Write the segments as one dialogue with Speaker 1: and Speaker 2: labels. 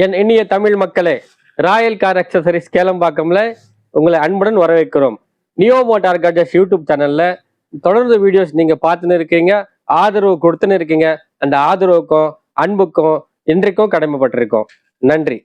Speaker 1: என் இனிய தமிழ் மக்களே, Royal car accessories கேளம்பாக்கம்ல உங்களை அன்புடன் வரவேற்கிறோம். நியோ மோட்டார் கார்ஜஸ் யூடியூப் சேனல்ல தொடர்ந்து வீடியோஸ் நீங்க பார்த்துன்னு இருக்கீங்க, ஆதரவு கொடுத்துன்னு இருக்கீங்க. அந்த ஆதரவுக்கும் அன்புக்கும் இன்றைக்கும் கடமைப்பட்டிருக்கோம். நன்றி.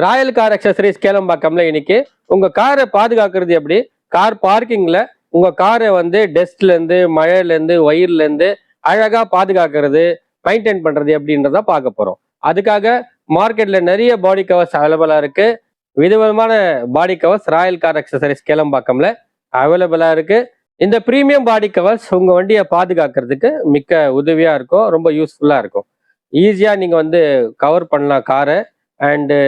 Speaker 1: ராயல் கார் அக்சசரிஸ் கேளம்பாக்கம்ல இன்னைக்கு உங்க காரை பாதுகாக்கிறது எப்படி, கார் பார்க்கிங்ல உங்க காரை வந்து டஸ்ட்ல இருந்து, மழையில இருந்து, வயிறுல இருந்து அழகா பாதுகாக்கிறது, மெயின்டைன் பண்றது எப்படின்றத பார்க்க போறோம். அதுக்காக மார்க்கெட்ல நிறைய பாடி கவர்ஸ் அவைலபிளா இருக்கு. விதவிதமான பாடி கவர்ஸ் ராயல் கார் அக்சசரிஸ் கேளம்பாக்கம்ல அவைலபிளா இருக்கு. இந்த பிரீமியம் பாடி கவர்ஸ் உங்க வண்டியை பாதுகாக்கிறதுக்கு மிக்க உதவியா இருக்கும், ரொம்ப யூஸ்ஃபுல்லா இருக்கும். ஈஸியா நீங்க வந்து கவர் பண்ணலாம் காரை. அண்டு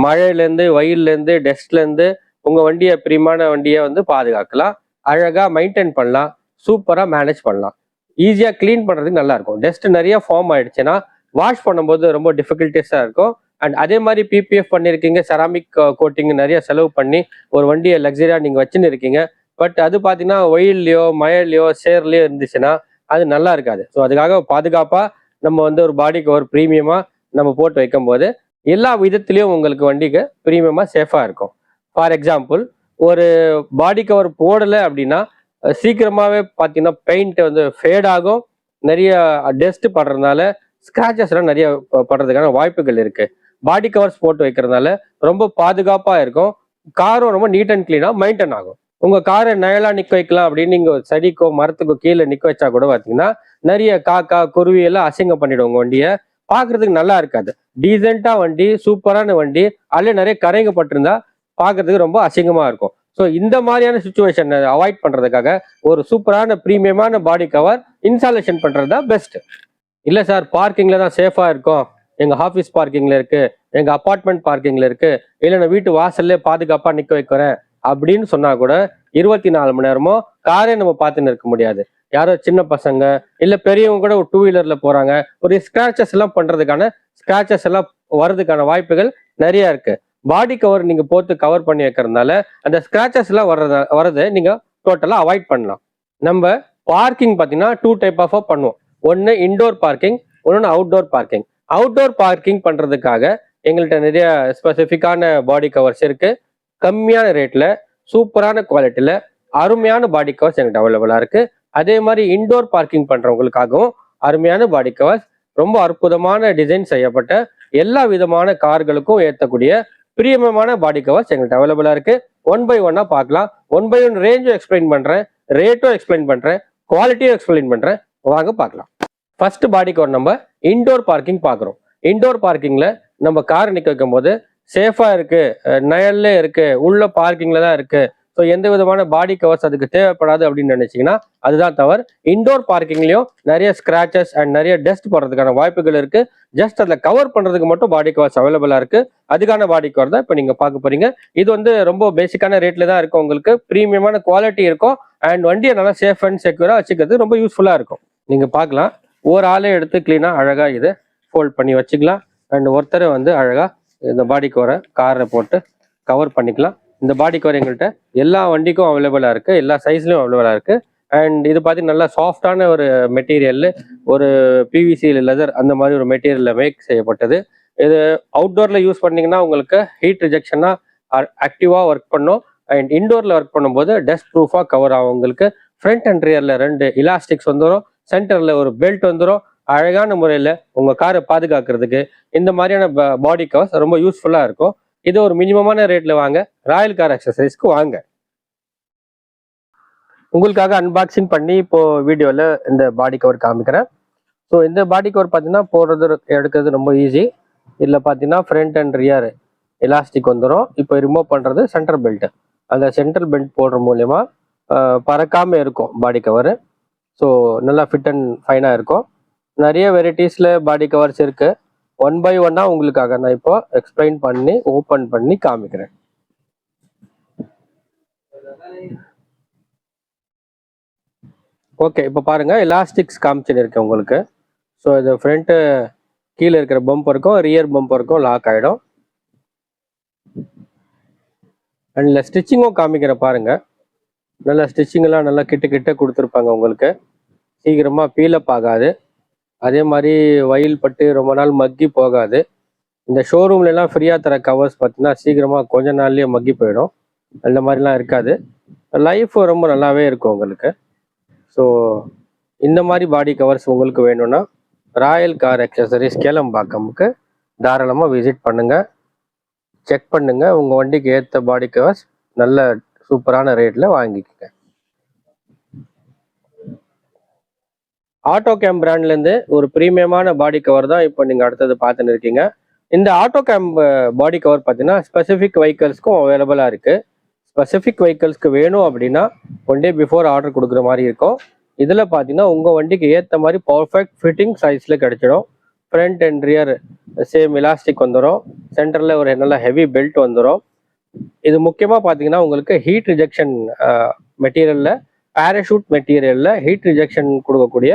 Speaker 1: மழையிலேருந்து, வெயில்லேருந்து, டஸ்ட்லேருந்து உங்கள் வண்டியை பிரியமான வண்டியை வந்து பாதுகாக்கலாம். அழகாக மெயின்டைன் பண்ணலாம், சூப்பராக மேனேஜ் பண்ணலாம். ஈஸியாக க்ளீன் பண்ணுறதுக்கு நல்லாயிருக்கும். டஸ்ட் நிறைய ஃபார்ம் ஆயிடுச்சுன்னா வாஷ் பண்ணும்போது ரொம்ப டிஃபிகல்ட்டிஸாக இருக்கும். அண்ட் அதே மாதிரி பிபிஎஃப் பண்ணியிருக்கீங்க, செராமிக் கோட்டிங் நிறைய செலவு பண்ணி ஒரு வண்டியை லக்ஸரியாக நீங்கள் வச்சுன்னு இருக்கீங்க. பட் அது பார்த்தீங்கன்னா வெயில்லையோ மழைலையோ சேர்லையோ இருந்துச்சுன்னா அது நல்லா இருக்காது. ஸோ அதுக்காக பாதுகாப்பாக நம்ம வந்து ஒரு பாடி கவர் ப்ரீமியமாக நம்ம போட்டு வைக்கும்போது எல்லா விதத்திலையும் உங்களுக்கு வண்டிக்கு பிரீமியமா சேஃபா இருக்கும். ஃபார் எக்ஸாம்பிள், ஒரு பாடி கவர் போடலை அப்படின்னா சீக்கிரமாவே பார்த்தீங்கன்னா பெயிண்ட் வந்து ஃபேட் ஆகும். நிறைய டஸ்ட் படுறதுனால ஸ்கிராச்சஸ் எல்லாம் நிறைய படுறதுக்கான வாய்ப்புகள் இருக்கு. பாடி கவர்ஸ் போட்டு வைக்கிறதுனால ரொம்ப பாதுகாப்பா இருக்கும். காரும் ரொம்ப நீட் அண்ட் கிளீனா மெயின்டைன் ஆகும். உங்க காரை நிழலா நிக்க வைக்கலாம் அப்படின்னு நீங்க செடிக்கோ மரத்துக்கோ கீழே நிக்க வச்சா கூட பார்த்தீங்கன்னா நிறைய காக்கா குருவி எல்லாம் அசிங்கம் பண்ணிடும் உங்க வண்டியை. பாக்குறதுக்கு நல்லா இருக்காது. டீசெண்டா வண்டி, சூப்பரான வண்டி, அதுல நிறைய கரைங்க பட்டிருந்தா பாக்குறதுக்கு ரொம்ப அசிங்கமா இருக்கும். ஸோ இந்த மாதிரியான சுச்சுவேஷன் அவாய்ட் பண்றதுக்காக ஒரு சூப்பரான பிரீமியமான பாடி கவர் இன்ஸ்டாலேஷன் பண்றது தான் பெஸ்ட். இல்ல சார், பார்க்கிங்ல தான் சேஃபா இருக்கும், எங்க ஆஃபீஸ் பார்க்கிங்ல இருக்கு, எங்க அப்பார்ட்மெண்ட் பார்க்கிங்ல இருக்கு, இல்ல நான் வீட்டு வாசல்ல பாதுகாப்பா நிக்க வைக்கிறேன் அப்படின்னு சொன்னா கூட 24 மணி நேரமும் காரை நம்ம பார்த்துன்னு இருக்க முடியாது. யாரோ சின்ன பசங்க இல்ல பெரியவங்க கூட ஒரு 2 வீலர்ல போறாங்க, ஒரு ஸ்கிராச்சஸ் எல்லாம் பண்றதுக்கான ஸ்கிராச்சஸ் எல்லாம் வர்றதுக்கான வாய்ப்புகள் நிறைய இருக்கு. பாடி கவர் நீங்க போட்டு கவர் பண்ணி வைக்கிறதுனால அந்த ஸ்கிராச்சஸ் எல்லாம் வர்றதை நீங்க டோட்டலா அவாய்ட் பண்ணலாம். நம்ம பார்க்கிங் பார்த்தீங்கன்னா 2 டைப் ஆஃப் பண்ணுவோம். ஒன்று இன்டோர் பார்க்கிங், ஒன்று அவுட்டோர் பார்க்கிங். அவுட்டோர் பார்க்கிங் பண்றதுக்காக எங்கள்கிட்ட நிறைய ஸ்பெசிஃபிக்கான பாடி கவர்ஸ் இருக்கு. கம்மியான ரேட்ல, சூப்பரான குவாலிட்டியில அருமையான பாடி கவர்ஸ் எங்கள்கிட்ட அவைலபிளா இருக்கு. அதே மாதிரி இன்டோர் பார்க்கிங் பண்றவங்களுக்காகவும் அருமையான பாடி கவர்ஸ், ரொம்ப அற்புதமான டிசைன் செய்யப்பட்ட எல்லா விதமான கார்களுக்கும் ஏற்றக்கூடிய பிரியமான பாடி கவர்ஸ் எங்கள்கிட்ட அவைலபிளா இருக்கு. 1 by 1 பார்க்கலாம். 1 by 1 ரேஞ்சும் எக்ஸ்பிளைன் பண்றேன், ரேட்டும் எக்ஸ்பிளைன் பண்றேன், குவாலிட்டியும் எக்ஸ்பிளைன் பண்றேன். வாங்க பார்க்கலாம். ஃபர்ஸ்ட் பாடி கவர் நம்ம இன்டோர் பார்க்கிங் பார்க்குறோம். இன்டோர் பார்க்கிங்ல நம்ம கார் நிற்க வைக்கும் போது சேஃபா இருக்கு, நிழல்ல இருக்கு, உள்ள பார்க்கிங்ல தான் இருக்கு, ஸோ எந்த விதமான பாடி கவர்ஸ் அதுக்கு தேவைப்படாது அப்படின்னு நினைச்சீங்கன்னா அதுதான் தவறு. இன்டோர் பார்க்கிங்லயும் நிறைய ஸ்கிராச்சஸ் அண்ட் நிறைய டஸ்ட் போடுறதுக்கான வாய்ப்புகள் இருக்கு. ஜஸ்ட் அதில் கவர் பண்றதுக்கு மட்டும் பாடி கவர்ஸ் அவைலபிளா இருக்கு. அதுக்கான பாடி கவர் தான் இப்போ நீங்க பார்க்க போறீங்க. இது வந்து ரொம்ப பேசிக்கான ரேட்ல தான் இருக்கும், உங்களுக்கு ப்ரீமியமான குவாலிட்டி இருக்கும். அண்ட் வண்டியை நல்லா சேஃப் அண்ட் செக்யூரா வச்சுக்கிறது ரொம்ப யூஸ்ஃபுல்லா இருக்கும். நீங்க பார்க்கலாம், ஒரு ஆளே எடுத்து கிளீனா அழகா இது ஃபோல்ட் பண்ணி வச்சுக்கலாம். அண்ட் ஒருத்தரை வந்து அழகா இந்த பாடி கவரை காரை போட்டு கவர் பண்ணிக்கலாம். இந்த பாடி கவர் எங்கள்கிட்ட எல்லா வண்டிக்கும் அவைலபிளா இருக்கு, எல்லா சைஸ்லயும் அவைலபிளா இருக்கு. அண்ட் இது பார்த்தீங்கன்னா நல்லா சாஃப்டான ஒரு மெட்டீரியல், ஒரு பிவிசி லெதர் அந்த மாதிரி ஒரு மெட்டீரியல்ல மேக் செய்யப்பட்டது. இது அவுட்டோர்ல யூஸ் பண்ணீங்கன்னா உங்களுக்கு ஹீட் ரிஜெக்ஷனா ஆக்டிவா ஒர்க் பண்ணும். அண்ட் இன்டோர்ல ஒர்க் பண்ணும்போது டஸ்ட் ப்ரூஃபா கவர் ஆகும். உங்களுக்கு ஃப்ரண்ட் அண்ட் ரியர்ல 2 இலாஸ்டிக்ஸ் வந்துடும், சென்டர்ல ஒரு பெல்ட் வந்துடும். அழகான முறையில் உங்க காரை பாதுகாக்கிறதுக்கு இந்த மாதிரியான பாடி கவர்ஸ் ரொம்ப யூஸ்ஃபுல்லா இருக்கும். இது ஒரு மினிமமான ரேட்ல வாங்க, ராயல் கார் அக்சசரிஸ்க்கு வாங்க. உங்களுக்காக அன்பாக்சிங் பண்ணி இப்போ வீடியோல இந்த பாடி கவர் காமிக்கிறேன். ஸோ இந்த பாடி கவர் பார்த்தீங்கன்னா போடுறது எடுக்கிறது ரொம்ப ஈஸி. இதில் பார்த்தீங்கன்னா ஃப்ரண்ட் அண்ட் ரியர் எலாஸ்டிக் வந்துடும். இப்போ ரிமூவ் பண்ணுறது சென்டர் பெல்ட். அந்த சென்ட்ரல் பெல்ட் போடுற மூலயமா பறக்காமல் இருக்கும் பாடி கவர். ஸோ நல்லா ஃபிட் அண்ட் ஃபைனாக இருக்கும். நிறைய வெரைட்டிஸில் பாடி கவர்ஸ் இருக்குது. 1 by 1 உங்களுக்காக நான் இப்போ எக்ஸ்பிளைன் பண்ணி ஓப்பன் பண்ணி காமிக்கிறேன். ஓகே, இப்போ பாருங்க, எலாஸ்டிக்ஸ் காமிச்சுன்னு இருக்கேன் உங்களுக்கு. ஸோ இது ஃப்ரண்ட்டு கீழே இருக்கிற பம்பருக்கும் ரியர் பம்பருக்கும் லாக் ஆகிடும். அண்ட் ஸ்டிச்சிங்கும் காமிக்கிறேன் பாருங்க. நல்லா ஸ்டிச்சிங் எல்லாம் நல்லா கிட்ட கிட்ட கொடுத்துருப்பாங்க உங்களுக்கு. சீக்கிரமா பீலப் ஆகாது. அதே மாதிரி வயல் பட்டு ரொம்ப நாள் மக்கி போகாது. இந்த ஷோரூம்ல எல்லாம் ஃப்ரீயா தர கவர்ஸ் பார்த்தீங்கன்னா சீக்கிரமா கொஞ்ச நாள்லயே மக்கி போயிடும். அந்த மாதிரிலாம் இருக்காது. லைஃப் ரொம்ப நல்லாவே இருக்கும் உங்களுக்கு. ஸோ இந்த மாதிரி பாடி கவர்ஸ் உங்களுக்கு வேணும்னா ராயல் கார் அக்சசரிஸ் கேளம்பாக்கமுக்கு தாராளமாக விசிட் பண்ணுங்க. செக் பண்ணுங்க, உங்க வண்டிக்கு ஏற்ற பாடி கவர்ஸ் நல்ல சூப்பரான ரேட்ல வாங்கிக்கோங்க. ஆட்டோ கேம் பிராண்ட்லேருந்து ஒரு ப்ரீமியமான பாடி கவர் தான் இப்போ நீங்கள் அடுத்தது பார்த்துன்னு இருக்கீங்க. இந்த ஆட்டோ கேம் பாடி கவர் பார்த்தீங்கன்னா ஸ்பெசிஃபிக் வெஹிக்கல்ஸ்க்கும் அவைலபிளாக இருக்குது. ஸ்பெசிஃபிக் வெஹிக்கல்ஸ்க்கு வேணும் அப்படின்னா ஒன் டே பிஃபோர் ஆர்டர் கொடுக்குற மாதிரி இருக்கும். இதில் பார்த்தீங்கன்னா உங்கள் வண்டிக்கு ஏற்ற மாதிரி பர்ஃபெக்ட் ஃபிட்டிங் சைஸில் கிடைச்சிடும். Front and rear same elastic வந்துடும். சென்டரில் ஒரு நல்ல ஹெவி பெல்ட் வந்துடும். இது முக்கியமாக பார்த்தீங்கன்னா உங்களுக்கு ஹீட் ரிஜெக்ஷன் மெட்டீரியலில், பேராஷூட் மெட்டீரியலில் ஹீட் ரிஜெக்ஷன் கொடுக்கக்கூடிய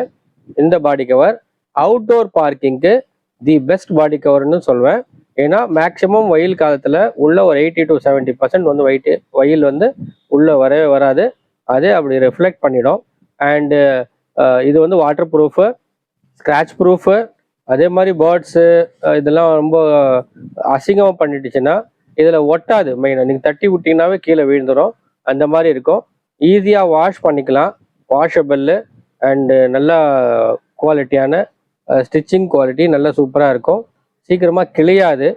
Speaker 1: இந்த பாடி கவர் அவுட்டோர் பார்க்கிங்க்கு தி பெஸ்ட் பாடி கவர்னு சொல்வேன். ஏன்னா மேக்சிமம் வெயில் காலத்தில் உள்ள ஒரு 80 to 70% வந்து வெயில் வந்து உள்ளே வரவே வராது. அதே அப்படி ரிஃப்ளெக்ட் பண்ணிடும். அண்டு இது வந்து வாட்டர் ப்ரூஃபு, ஸ்க்ராட்ச் ப்ரூஃபு. அதே மாதிரி பேர்ட்ஸு இதெல்லாம் ரொம்ப அசிங்கமாக பண்ணிட்டுச்சுன்னா இதில் ஒட்டாது. மெயினாக நீங்கள் தட்டி விட்டிங்கனாவே கீழே விழுந்துடும். அந்த மாதிரி இருக்கும். ஈஸியாக வாஷ் பண்ணிக்கலாம். வாஷபிள் அண்டு நல்லா குவாலிட்டியான ஸ்டிச்சிங் குவாலிட்டி நல்லா சூப்பராக இருக்கும். சீக்கிரமாக கிளியாது.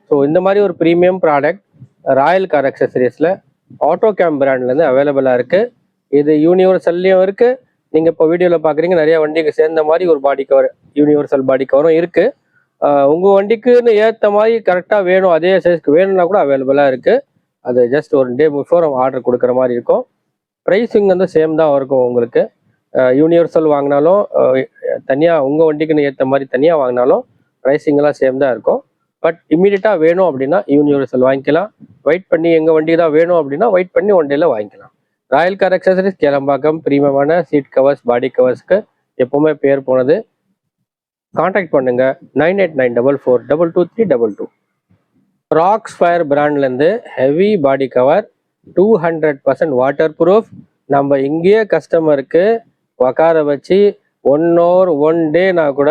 Speaker 1: ஸோ இந்த மாதிரி ஒரு ப்ரீமியம் ப்ராடக்ட் ராயல் கார் அக்சசரிஸில் ஆட்டோ கேம் பிராண்ட்லேருந்து அவைலபிளாக இருக்குது. இது யூனிவர்சல்லையும் இருக்குது. நீங்கள் இப்போ வீடியோவில் பார்க்குறீங்க நிறைய வண்டிக்கு சேர்ந்த மாதிரி ஒரு பாடி கவர், யூனிவர்சல் பாடி கவரும் இருக்குது. உங்கள் வண்டிக்குன்னு ஏற்ற மாதிரி கரெக்டாக வேணும், அதே சைஸ்க்கு வேணும்னா கூட அவைலபிளாக இருக்குது. அது ஜஸ்ட் ஒரு டே பிஃபோர் ஆர்டர் கொடுக்குற மாதிரி இருக்கும். ப்ரைஸிங் வந்து சேம் தான் இருக்கும் உங்களுக்கு. யூனிவர்சல் வாங்கினாலும் தனியாக, உங்கள் வண்டிக்குன்னு ஏற்ற மாதிரி தனியாக வாங்கினாலும் ப்ரைஸிங்கெல்லாம் சேம் தான் இருக்கும். பட் இமீடியட்டாக வேணும் அப்படின்னா யூனிவர்சல் வாங்கிக்கலாம். வெயிட் பண்ணி எங்கள் வண்டி தான் வேணும் அப்படின்னா வெயிட் பண்ணி ஒன் டேல வாங்கிக்கலாம். ராயல் கார் அக்சசரிஸ் கேளம்பாக்கம் ப்ரீமியமான சீட் கவர்ஸ், பாடி கவர்ஸ்க்கு எப்போவுமே பேர் போனது. கான்டாக்ட் பண்ணுங்க 9894422322. ராக்ஸ் ஃபயர் பிராண்ட்லேருந்து heavy body cover 200% water proof. நம்ம இங்கேயே கஸ்டமருக்கு உக்கார வச்சு 1 டேனா கூட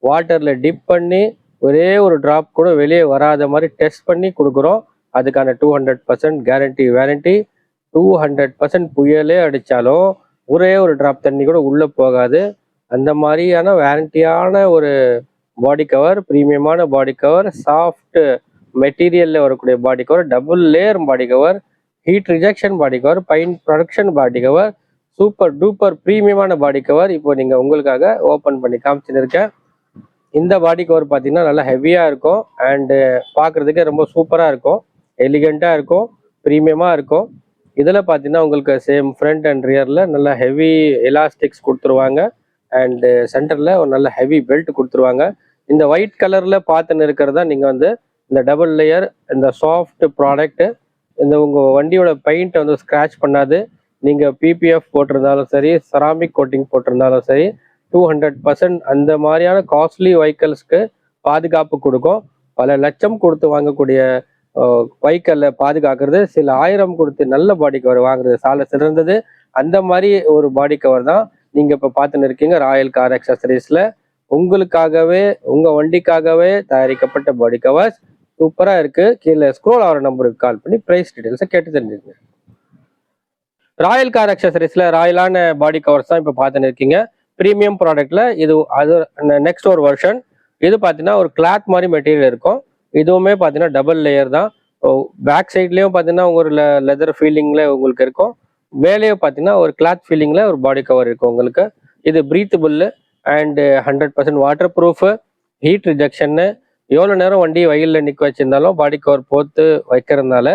Speaker 1: வாட்டரில் டிப் பண்ணி ஒரே ஒரு ட்ராப் கூட வெளியே வராத மாதிரி டெஸ்ட் பண்ணி கொடுக்குறோம். அதுக்கான 200% கேரண்டி வாரண்டி. 200% புயலே அடித்தாலும் ஒரே ஒரு ட்ராப் தண்ணி கூட உள்ளே போகாது. அந்த மாதிரியான வாரண்டியான ஒரு பாடி கவர், ப்ரீமியமான பாடி கவர், சாஃப்ட் மெட்டீரியலில் வரக்கூடிய body cover, double layer body cover, heat rejection body cover, fine production body cover, super duper ப்ரீமியமான பாடி கவர் இப்போ நீங்கள் உங்களுக்காக ஓப்பன் பண்ணி காமிச்சுன்னு இருக்கேன். இந்த பாடி கவர் பார்த்தீங்கன்னா நல்லா ஹெவியாக இருக்கும் அண்டு பார்க்குறதுக்கே ரொம்ப சூப்பராக இருக்கும், எலிகண்ட்டாக இருக்கும், ப்ரீமியமாக இருக்கும். இதில் பார்த்தீங்கன்னா உங்களுக்கு சேம் ஃப்ரண்ட் அண்ட் ரியரில் நல்லா ஹெவி எலாஸ்டிக்ஸ் கொடுத்துருவாங்க. அண்டு சென்டரில் ஒரு நல்ல ஹெவி பெல்ட் கொடுத்துருவாங்க. இந்த ஒயிட் கலரில் பார்த்துன்னு இருக்கிறதா நீங்கள் வந்து இந்த டபுள் லேயர், இந்த சாஃப்ட் ப்ராடக்ட்டு. இந்த உங்கள் வண்டியோட பெயிண்ட்டை வந்து ஸ்க்ராட்ச் பண்ணாது. நீங்கள் பிபிஎஃப் போட்டிருந்தாலும் சரி, செராமிக் கோட்டிங் போட்டிருந்தாலும் சரி, 200% அந்த மாதிரியான காஸ்ட்லி வெஹிக்கல்ஸ்க்கு பாதுகாப்பு கொடுக்கும். பல லட்சம் கொடுத்து வாங்கக்கூடிய வெஹிக்கல்ல பாதுகாக்கிறது சில ஆயிரம் கொடுத்து நல்ல பாடி கவர் வாங்குறது சால சிறந்தது. அந்த மாதிரி ஒரு பாடி கவர் தான் நீங்க இப்ப பார்த்துன்னு இருக்கீங்க ராயல் கார் அக்சசரிஸ்ல. உங்களுக்காகவே, உங்க வண்டிக்காகவே தயாரிக்கப்பட்ட பாடி கவர்ஸ் சூப்பரா இருக்கு. கீழே ஸ்க்ரோல் ஆகிற நம்பருக்கு கால் பண்ணி பிரைஸ் டீடைல்ஸை கேட்டு தெரிஞ்சுக்கங்க. ராயல் கார் அக்சசரிஸ்ல ராயலான பாடி கவர்ஸ் தான் இப்ப பார்த்துன்னு இருக்கீங்க. ப்ரீமியம் ப்ராடக்ட்ல இது அது நெக்ஸ்ட் ஒரு வெர்ஷன். இது பார்த்தீங்கன்னா ஒரு கிளாத் மாதிரி மெட்டீரியல் இருக்கும். இதுவுமே பார்த்தீங்கன்னா டபுள் லேயர் தான். பேக் சைட்லேயும் பார்த்தீங்கன்னா ஒரு லெதர் ஃபீலிங்கில் உங்களுக்கு இருக்கும். மேலேயே பார்த்தீங்கன்னா ஒரு கிளாத் ஃபீலிங்கில் ஒரு பாடி கவர் இருக்கும் உங்களுக்கு. இது breathable and 100% water proof, heat ரிஜெக்ஷன்னு. எவ்வளோ நேரம் வண்டி வெயிலில் நிற்க வச்சிருந்தாலும் பாடி கவர் போட்டு வைக்கிறதுனால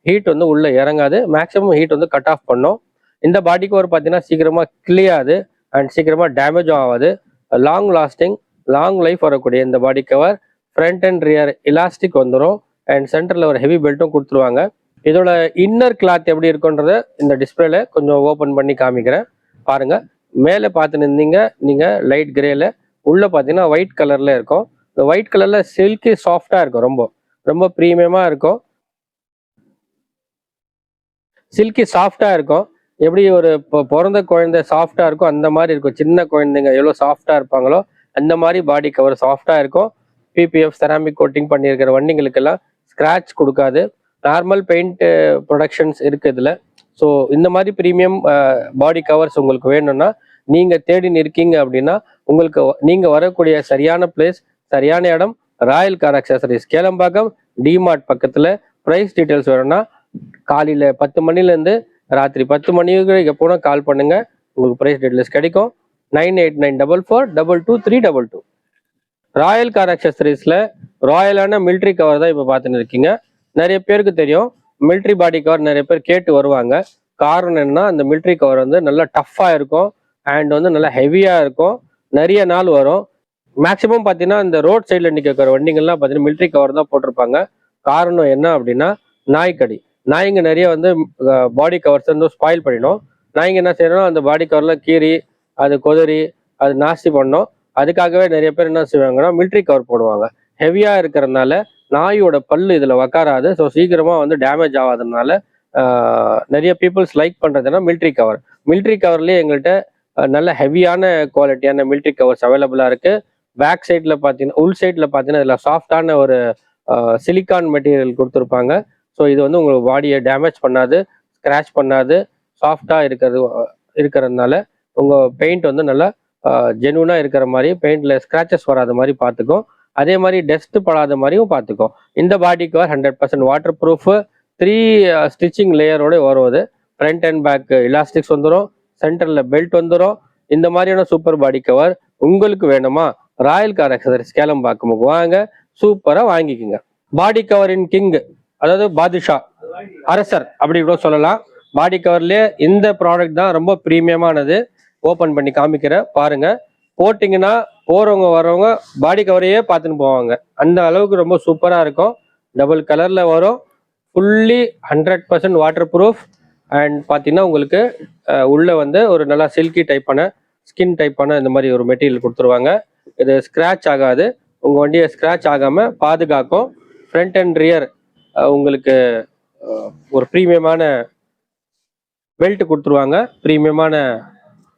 Speaker 1: ஹீட் வந்து உள்ளே இறங்காது. மேக்ஸிமம் ஹீட் வந்து கட் ஆஃப் பண்ணும். இந்த பாடி கவர் பார்த்தீங்கன்னா சீக்கிரமாக கிளியாது அண்ட் சீக்கிரமாக டேமேஜும் ஆகாது. லாங் லாஸ்டிங், லாங் லைஃப் வரக்கூடிய இந்த body cover. Front and rear elastic வந்துடும் அண்ட் சென்டரில் ஒரு ஹெவி பெல்ட்டும் கொடுத்துருவாங்க. இதோட இன்னர் கிளாத் எப்படி இருக்குன்றத இந்த டிஸ்பிளேல கொஞ்சம் ஓப்பன் பண்ணி காமிக்கிறேன் பாருங்க. மேலே பார்த்துன்னு இருந்தீங்க நீங்கள் லைட் கிரேல, உள்ளே பார்த்தீங்கன்னா ஒயிட் கலரில் இருக்கும். இந்த ஒயிட் கலரில் சில்கி சாஃப்டாக இருக்கும். ரொம்ப ரொம்ப ப்ரீமியமாக இருக்கும், சில்கி சாஃப்டாக இருக்கும். எப்படி ஒரு பிறந்த குழந்தை சாஃப்டா இருக்கும் அந்த மாதிரி இருக்கும். சின்ன குழந்தைங்க எவ்வளவு சாஃப்டா இருப்பாங்களோ அந்த மாதிரி பாடி கவர் சாஃப்டா இருக்கும். பிபிஎஃப் செராமிக் கோட்டிங் பண்ணியிருக்கிற வண்டிங்களுக்கெல்லாம் ஸ்கிராட்ச் கொடுக்காது. நார்மல் பெயிண்ட் ப்ரொடக்ஷன்ஸ் இருக்கு இதுல. ஸோ இந்த மாதிரி ப்ரீமியம் பாடி கவர்ஸ் உங்களுக்கு வேணும்னா நீங்க தேடி நிற்கீங்க அப்படின்னா உங்களுக்கு நீங்க வரக்கூடிய சரியான பிளேஸ், சரியான இடம் Royal car accessories Kelambakkam DMart பக்கத்துல. ப்ரைஸ் டீட்டெயில்ஸ் வேணும்னா காலையில 10 மணிலேருந்து ராத்திரி 10 மணிக்கு எப்போனா கால் பண்ணுங்க, உங்களுக்கு ப்ரைஸ் டீட்டெயில்ஸ் கிடைக்கும். 9894422322. ராயல் கார் அக்சசரிஸ்ல ராயலான மிலிட்ரி கவர் தான் இப்போ பார்த்துன்னு இருக்கீங்க. நிறைய பேருக்கு தெரியும் மிலிட்ரி பாடி கவர் நிறைய பேர் கேட்டு வருவாங்க. காரணம் என்னன்னா அந்த மிலிட்ரி கவர் வந்து நல்லா டஃப்பா இருக்கும் அண்ட் வந்து நல்லா ஹெவியா இருக்கும், நிறைய நாள் வரும். மேக்சிமம் பார்த்தீங்கன்னா இந்த ரோட் சைடில் நிற்கிற வண்டிகள்லாம் பார்த்தீங்கன்னா மிலிட்ரி கவர் தான் போட்டிருப்பாங்க. காரணம் என்ன அப்படின்னா நாய்க்கடி. நாய்ங்க நிறைய வந்து பாடி கவர்ஸ் வந்து ஸ்பாயில் பண்ணிடும். நாய்ங்க என்ன செய்யணும், அந்த பாடி கவர்லாம் கீறி அது கொதறி அது நாஸ்தி பண்ணோம். அதுக்காகவே நிறைய பேர் என்ன செய்வாங்கன்னா மிலிட்ரி கவர் போடுவாங்க. ஹெவியா இருக்கிறதுனால நாயோட பல்லு இதுல உக்காராது. ஸோ சீக்கிரமா வந்து டேமேஜ் ஆகாததுனால நிறைய பீப்புள்ஸ் லைக் பண்றதுன்னா மிலிட்ரி கவர். மிலிட்ரி கவர்லயே எங்கள்கிட்ட நல்ல ஹெவியான குவாலிட்டியான மிலிட்ரி கவர்ஸ் அவைலபிளா இருக்கு. பேக் சைட்ல பார்த்தீங்கன்னா உள் சைட்ல பார்த்தீங்கன்னா இதில் சாஃப்டான ஒரு சிலிக்கான் மெட்டீரியல் கொடுத்துருப்பாங்க. ஸோ இது வந்து உங்களுக்கு பாடியை டேமேஜ் பண்ணாது, ஸ்க்ராச் பண்ணாது, சாஃப்டாக இருக்கிறதுனால உங்கள் பெயிண்ட் வந்து நல்லா ஜெனுவனாக இருக்கிற மாதிரி, பெயிண்டில் ஸ்க்ராச்சஸ் வராத மாதிரி பார்த்துக்கும். அதே மாதிரி டஸ்ட் படாத மாதிரியும் பார்த்துக்கும். இந்த body cover 100% water proof. 3 stitching லேயரோட வரும். அது ஃப்ரண்ட் அண்ட் பேக் இலாஸ்டிக்ஸ் வந்துடும், சென்டரில் பெல்ட் வந்துடும். இந்த மாதிரியான சூப்பர் பாடி கவர் உங்களுக்கு வேணுமா, ராயல் கார் அக்சசரிஸ் கேளம்பாக்கமுக்கு வாங்க, சூப்பராக வாங்கிக்கோங்க. பாடி கவரின் கிங், அதாவது பாதுஷா, அரசர் அப்படி கூட சொல்லலாம். பாடி கவர்லயே இந்த ப்ராடக்ட் தான் ரொம்ப ப்ரீமியமானது. ஓப்பன் பண்ணி காமிக்கிற பாருங்க. போட்டிங்கன்னா போறவங்க வரவங்க பாடி கவரையே பார்த்துன்னு போவாங்க. அந்த அளவுக்கு ரொம்ப சூப்பரா இருக்கும். டபுள் கலர்ல வரும். Fully 100% water proof. அண்ட் பார்த்தீங்கன்னா உங்களுக்கு உள்ள வந்து ஒரு நல்லா சில்கி டைப்பான ஸ்கின் டைப்பான இந்த மாதிரி ஒரு மெட்டீரியல் கொடுத்துருவாங்க. இது ஸ்க்ராட்ச் ஆகாது, உங்க வண்டியை ஸ்க்ராட்ச் ஆகாம பாதுகாக்கும். ஃப்ரண்ட் அண்ட் ரியர் உங்களுக்கு ஒரு ப்ரீமியமான பெல்ட் கொடுத்துருவாங்க, ப்ரீமியமான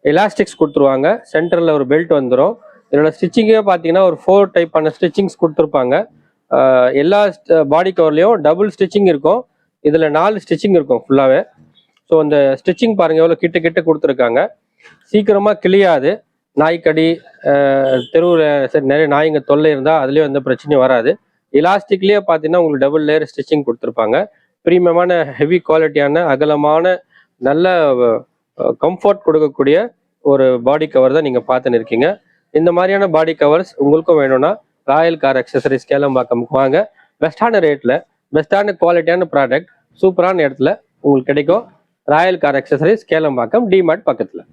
Speaker 1: எலாஸ்டிக்ஸ் கொடுத்துருவாங்க. சென்டரில் ஒரு பெல்ட் வந்துடும். இதோட ஸ்டிச்சிங்கே பார்த்தீங்கன்னா ஒரு 4 டைப்பான ஸ்டிச்சிங்ஸ் கொடுத்துருப்பாங்க. எல்லா பாடி கவர்லேயும் டபுள் ஸ்டிச்சிங் இருக்கும். இதில் 4 ஸ்டிச்சிங் இருக்கும் ஃபுல்லாகவே. ஸோ அந்த ஸ்டிச்சிங் பாருங்கள் எவ்வளோ கிட்ட கிட்ட கொடுத்துருக்காங்க. சீக்கிரமாக கிளியாது. நாய்க்கடி தெருவில் சரி நிறைய நாய்ங்க தொல்லை இருந்தால் அதுலேயும் எந்த பிரச்சனையும் வராது. எலாஸ்டிக்லேயே பார்த்தீங்கன்னா உங்களுக்கு டபுள் லேயர் ஸ்டிச்சிங் கொடுத்துருப்பாங்க. ப்ரீமியமான ஹெவி குவாலிட்டியான அகலமான நல்ல கம்ஃபர்ட் கொடுக்கக்கூடிய ஒரு பாடி கவர் தான் நீங்கள் பார்த்துன்னு இருக்கீங்க. இந்த மாதிரியான பாடி கவர்ஸ் உங்களுக்கும் வேணும்னா ராயல் கார் அக்சசரிஸ் கேளம்பாக்கமுக்கு வாங்க. பெஸ்ட்டான ரேட்டில் பெஸ்ட்டான குவாலிட்டியான ப்ராடக்ட் சூப்பரான இடத்துல உங்களுக்கு கிடைக்கும். Royal car accessories Kelambakkam DMart பக்கத்தில்.